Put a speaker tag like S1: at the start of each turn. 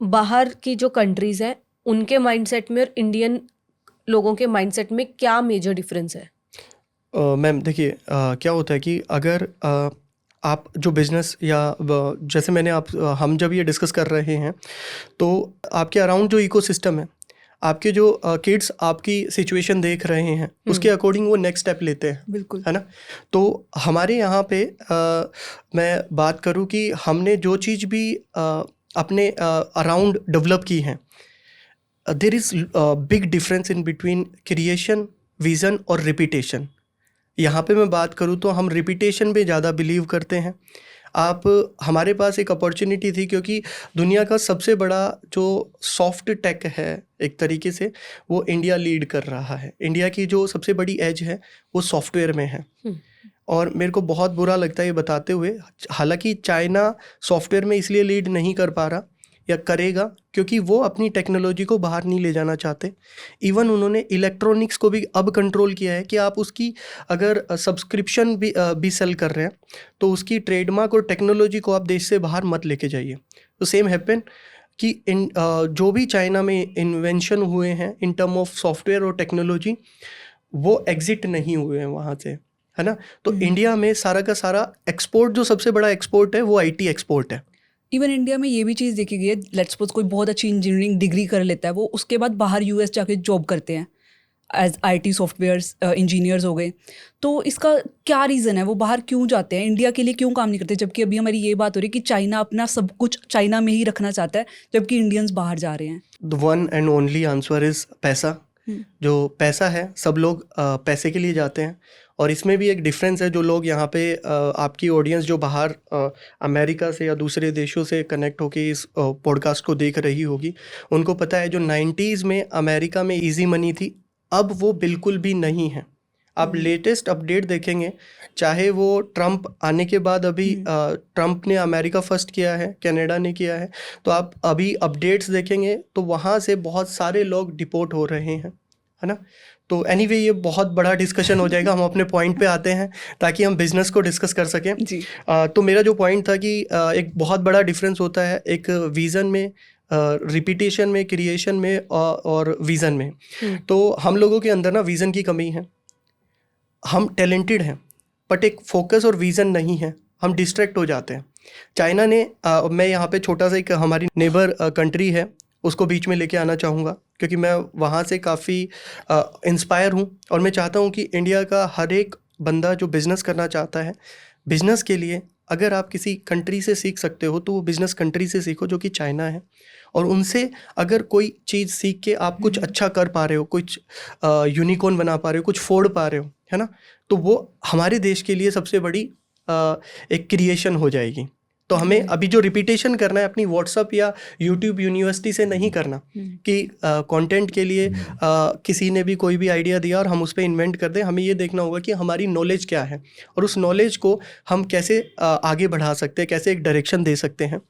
S1: बाहर की जो कंट्रीज हैं उनके माइंडसेट में और इंडियन लोगों के माइंडसेट में क्या मेजर डिफरेंस है?
S2: मैम देखिए, क्या होता है कि अगर आप जो बिजनेस या जैसे हम जब ये डिस्कस कर रहे हैं तो आपके अराउंड जो इकोसिस्टम है, आपके जो किड्स आपकी सिचुएशन देख रहे हैं उसके अकॉर्डिंग वो नेक्स्ट स्टेप लेते हैं,
S1: बिल्कुल।
S2: है ना। तो हमारे यहाँ पे मैं बात करूँ कि हमने जो चीज़ भी अपने अराउंड डेवलप की हैं, there is big difference in between creation, vision और रिपीटेशन। यहाँ पे मैं बात करूँ तो हम रिपीटेशन पे ज़्यादा बिलीव करते हैं। हमारे पास एक अपॉर्चुनिटी थी क्योंकि दुनिया का सबसे बड़ा जो सॉफ्ट टेक है एक तरीके से, वो इंडिया लीड कर रहा है। इंडिया की जो सबसे बड़ी एज है वो सॉफ्टवेयर में है। और मेरे को बहुत बुरा लगता है ये बताते हुए, हालांकि चाइना सॉफ्टवेयर में इसलिए लीड नहीं कर पा रहा या करेगा क्योंकि वो अपनी टेक्नोलॉजी को बाहर नहीं ले जाना चाहते। इवन उन्होंने इलेक्ट्रॉनिक्स को भी अब कंट्रोल किया है कि आप उसकी अगर सब्सक्रिप्शन भी सेल कर रहे हैं तो उसकी ट्रेडमार्क और टेक्नोलॉजी को आप देश से बाहर मत लेके जाइए। तो सेम हैपन कि जो भी चाइना में इन्वेंशन हुए हैं इन टर्म ऑफ सॉफ्टवेयर और टेक्नोलॉजी, वो एग्जिट नहीं हुए हैं वहाँ से, है ना। तो इंडिया में सारा का सारा एक्सपोर्ट, जो सबसे बड़ा एक्सपोर्ट है वो आईटी एक्सपोर्ट है।
S3: इवन इंडिया में ये भी चीज़ देखी गई है, लेट्स सपोज कोई बहुत अच्छी इंजीनियरिंग डिग्री कर लेता है, वो उसके बाद बाहर यूएस जाके जॉब करते हैं एज आईटी सॉफ्टवेयर इंजीनियर्स हो गए। तो इसका क्या रीज़न है, वो बाहर क्यों जाते हैं, इंडिया के लिए क्यों काम नहीं करते? जबकि अभी हमारी ये बात हो रही है कि चाइना अपना सब कुछ चाइना में ही रखना चाहता है, जबकि इंडियंस बाहर जा रहे हैं।
S2: The one and only answer is पैसा। जो पैसा है, सब लोग पैसे के लिए जाते हैं। और इसमें भी एक डिफरेंस है, जो लोग यहाँ पे आपकी ऑडियंस जो बाहर अमेरिका से या दूसरे देशों से कनेक्ट होके इस पॉडकास्ट को देख रही होगी, उनको पता है जो 90s में अमेरिका में इजी मनी थी, अब वो बिल्कुल भी नहीं है। आप लेटेस्ट अपडेट देखेंगे, चाहे वो ट्रंप आने के बाद, अभी ट्रंप ने अमेरिका फर्स्ट किया है, कनाडा ने किया है, तो आप अभी अपडेट्स देखेंगे तो वहाँ से बहुत सारे लोग डिपोर्ट हो रहे हैं, है ना। तो एनीवे ये बहुत बड़ा डिस्कशन हो जाएगा, हम अपने पॉइंट पे आते हैं ताकि हम बिजनेस को डिस्कस कर सकें
S3: जी।
S2: तो मेरा जो पॉइंट था कि एक बहुत बड़ा डिफरेंस होता है एक विज़न में, रिपीटेशन में, क्रिएशन में और विज़न में। तो हम लोगों के अंदर ना विज़न की कमी है। हम टैलेंटेड हैं बट एक फोकस और विज़न नहीं है, हम डिस्ट्रैक्ट हो जाते हैं। चाइना ने मैं यहाँ पे छोटा सा एक हमारी नेबर कंट्री है उसको बीच में लेके आना चाहूँगा क्योंकि मैं वहाँ से काफ़ी इंस्पायर हूँ और मैं चाहता हूँ कि इंडिया का हर एक बंदा जो बिज़नेस करना चाहता है, बिज़नेस के लिए अगर आप किसी कंट्री से सीख सकते हो तो वो बिज़नेस कंट्री से सीखो जो कि चाइना है। और उनसे अगर कोई चीज़ सीख के आप कुछ अच्छा कर पा रहे हो, कुछ यूनिकॉर्न बना पा रहे हो, कुछ फोड़ पा रहे हो, है ना, तो वो हमारे देश के लिए सबसे बड़ी एक क्रिएशन हो जाएगी। तो हमें अभी जो रिपीटेशन करना है अपनी व्हाट्सअप या यूट्यूब यूनिवर्सिटी से नहीं करना कि कंटेंट के लिए किसी ने भी कोई भी आइडिया दिया और हम उस पर इन्वेंट कर दें। हमें ये देखना होगा कि हमारी नॉलेज क्या है और उस नॉलेज को हम कैसे आगे बढ़ा सकते हैं, कैसे एक डायरेक्शन दे सकते हैं।